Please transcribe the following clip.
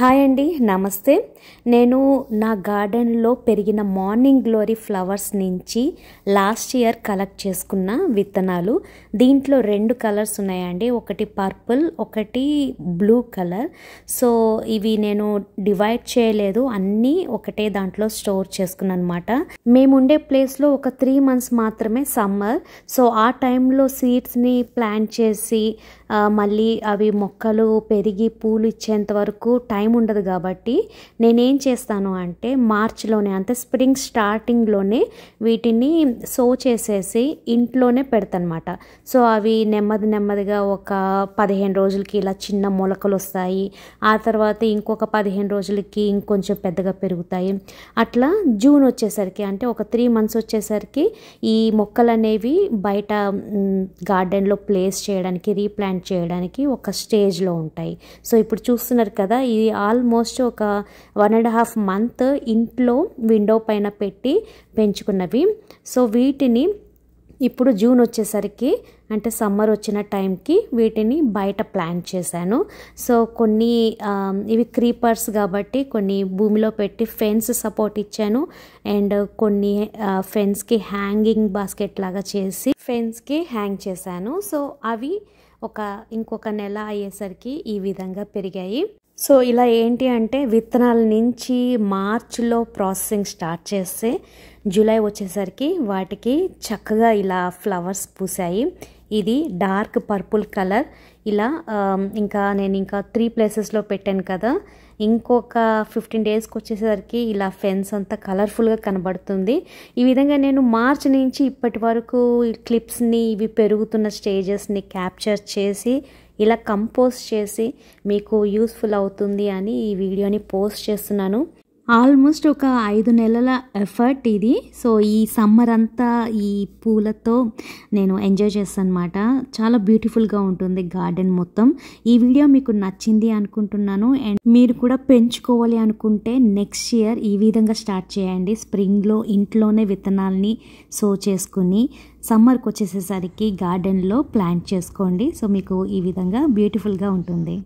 Hi అండి, నమస్తే. నేను నా గార్డెన్లో పెరిగిన మార్నింగ్ గ్లోరీ ఫ్లవర్స్ నుంచి లాస్ట్ ఇయర్ కలెక్ట్ చేసుకున్న విత్తనాలు. దీంట్లో 2 కలర్స్ ఉన్నాయండి, ఒకటి పర్పుల్, ఒకటి బ్లూ కలర్. సో ఇవి నేను డివైడ్ చేయలేదు, అన్నీ ఒకటే దాంట్లో స్టోర్ చేసుకున్నాను అనమాట. మేము ఉండే ప్లేస్లో ఒక 3 months మాత్రమే సమ్మర్. సో ఆ టైంలో సీడ్స్ని ప్లాంట్ చేసి మళ్ళీ అవి మొక్కలు పెరిగి పూలు ఇచ్చేంత వరకు టైం ఉండదు. కాబట్టి నేనేం చేస్తాను అంటే మార్చిలోనే, అంటే స్ప్రింగ్ స్టార్టింగ్లోనే వీటిని సో చేసేసి ఇంట్లోనే పెడతానమాట. సో అవి నెమ్మదిగా ఒక 15 రోజులకి ఇలా చిన్న మొలకలు వస్తాయి. ఆ తర్వాత ఇంకొక 15 రోజులకి ఇంకొంచెం పెద్దగా పెరుగుతాయి. అట్లా జూన్ వచ్చేసరికి, అంటే ఒక 3 months వచ్చేసరికి ఈ మొక్కలు అనేవి బయట గార్డెన్లో ప్లేస్ చేయడానికి, రీప్లాంట్ చేయడానికి ఒక స్టేజ్లో ఉంటాయి. సో ఇప్పుడు చూస్తున్నారు కదా, ఇది ఆల్మోస్ట్ ఒక 1.5 months ఇంట్లో విండో పైన పెట్టి పెంచుకున్నవి. సో వీటిని ఇప్పుడు జూన్ వచ్చేసరికి, అంటే సమ్మర్ వచ్చిన టైంకి వీటిని బయట ప్లాంట్ చేశాను. సో కొన్ని ఇవి క్రీపర్స్ కాబట్టి కొన్ని భూమిలో పెట్టి ఫెన్స్ సపోర్ట్ ఇచ్చాను. అండ్ కొన్ని ఫెన్స్కి హ్యాంగింగ్ బాస్కెట్ లాగా చేసి ఫెన్స్కి హ్యాంగ్ చేశాను. సో అవి ఇంకొక నెల అయ్యేసరికి ఈ విధంగా పెరిగాయి. సో ఇలా ఏంటి అంటే విత్తనాల నుంచి మార్చ్లో ప్రాసెసింగ్ స్టార్ట్ చేస్తే జూలై వచ్చేసరికి వాటికి చక్కగా ఇలా ఫ్లవర్స్ పూసాయి. ఇది డార్క్ పర్పుల్ కలర్. ఇలా నేను 3 places పెట్టాను కదా, ఇంకొక 15 daysకి వచ్చేసరికి ఇలా ఫెన్స్ అంతా కలర్ఫుల్గా కనబడుతుంది. ఈ విధంగా నేను మార్చ్ నుంచి ఇప్పటి వరకు క్లిప్స్ని, ఇవి పెరుగుతున్న స్టేజెస్ని క్యాప్చర్ చేసి ఇలా కంపోజ్ చేసి మీకు యూస్ఫుల్ అవుతుంది అని ఈ వీడియోని పోస్ట్ చేస్తున్నాను. ఆల్మోస్ట్ ఒక 5 నెలల ఎఫర్ట్ ఇది. సో ఈ సమ్మర్ అంతా ఈ పూలతో నేను ఎంజాయ్ చేస్తాను అనమాట. చాలా బ్యూటిఫుల్గా ఉంటుంది గార్డెన్ మొత్తం. ఈ వీడియో మీకు నచ్చింది అనుకుంటున్నాను. అండ్ మీరు కూడా పెంచుకోవాలి అనుకుంటే నెక్స్ట్ ఇయర్ ఈ విధంగా స్టార్ట్ చేయండి. స్ప్రింగ్లో ఇంట్లోనే విత్తనాలని సో చేసుకుని సమ్మర్కి వచ్చేసేసరికి గార్డెన్లో ప్లాంట్ చేసుకోండి. సో మీకు ఈ విధంగా బ్యూటిఫుల్గా ఉంటుంది.